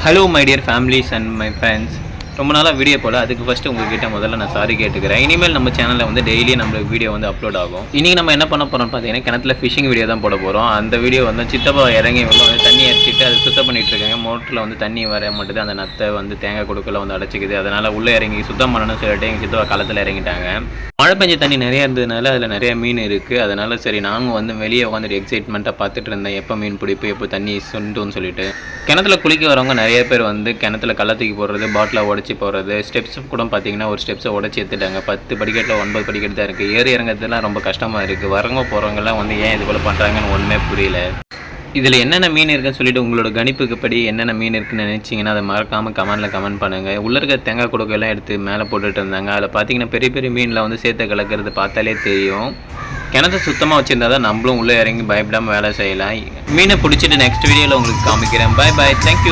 Hello my dear families and my friends. ரொம்ப நாளாக video போல், அதுக்கு ஃபஸ்ட்டு உங்ககிட்ட முதல்ல நான் சாரி கேட்டுக்கிறேன். இனிமேல் நம்ம சேனலில் வந்து டெய்லியும் நம்மளுக்கு வீடியோ வந்து அப்லோட் ஆகும். இன்றைக்கி நம்ம என்ன பண்ண போகிறோம்னு பார்த்தீங்கன்னா, கிணத்துல ஃபிஷிங் வீடியோ தான் போட போகிறோம். அந்த வீடியோ வந்து சித்தப்பா இறங்கி வந்து தண்ணி அடிச்சிட்டு அதை சுத்தம் பண்ணிகிட்டு இருக்காங்க. மோட்டரில் வந்து தண்ணி வர மாட்டுது, அந்த நத்தை வந்து தேங்காய் கொடுக்கல வந்து அடைச்சிக்குது. அதனால் உள்ளே இறங்கி சுத்தம் பண்ணணும்னு சொல்லிட்டு எங்கள் சித்தப்பா களத்தில் இறங்கிட்டாங்க. மழை பெஞ்ச தண்ணி நிறைய இருந்ததுனால அதில் நிறைய மீன் இருக்குது. அதனால் சரி நாங்கள் வந்து வெளியே உட்காந்துட்டு எக்ஸைட்மெண்ட்டாக பார்த்துட்டு இருந்தேன், எப்போ மீன் பிடிப்பு, எப்போ தண்ணி சுண்டுன்னு சொல்லிட்டு. கிணத்துல குளிக்க வரவங்க நிறைய பேர் வந்து கிணத்துல கள்ளத்துக்கு போடுறது, பாட்டில் உடச்சி போடுறது, ஸ்டெப்ஸ் கூட பார்த்தீங்கன்னா ஒரு ஸ்டெப்ஸை உடச்சி எடுத்துட்டாங்க. 10 படிக்கட்டில் 9 படிக்கட்டு தான் இருக்குது. ஏறி இறங்கிறதுலாம் ரொம்ப கஷ்டமாக இருக்குது. வரவங்க போகிறவங்கலாம் வந்து ஏன் இது போல் பண்ணுறாங்கன்னு ஒன்றுமே புரியல. இதில் என்னென்ன மீன் இருக்குன்னு சொல்லிட்டு உங்களோட கணிப்புக்கு படி என்னென்ன மீன் இருக்குன்னு நினச்சிங்கன்னா அதை மறக்காமல் கமெண்ட் பண்ணுங்கள். உள்ளே இருக்க தேங்காய் கொடுக்கெல்லாம் எடுத்து மேலே போட்டுட்டு இருந்தாங்க. அதில் பார்த்தீங்கன்னா பெரிய பெரிய மீனில் வந்து சேர்த்து கலக்கிறது பார்த்தாலே தெரியும். கிணத்தை சுத்தமாக வச்சுருந்தா தான் நம்மளும் உள்ளே இறங்கி பயப்படாமல் வேலை செய்யலாம். மீனை பிடிச்சிட்டு நெக்ஸ்ட் வீடியோவில் உங்களுக்கு காமிக்கிறேன். Bye bye, thank you.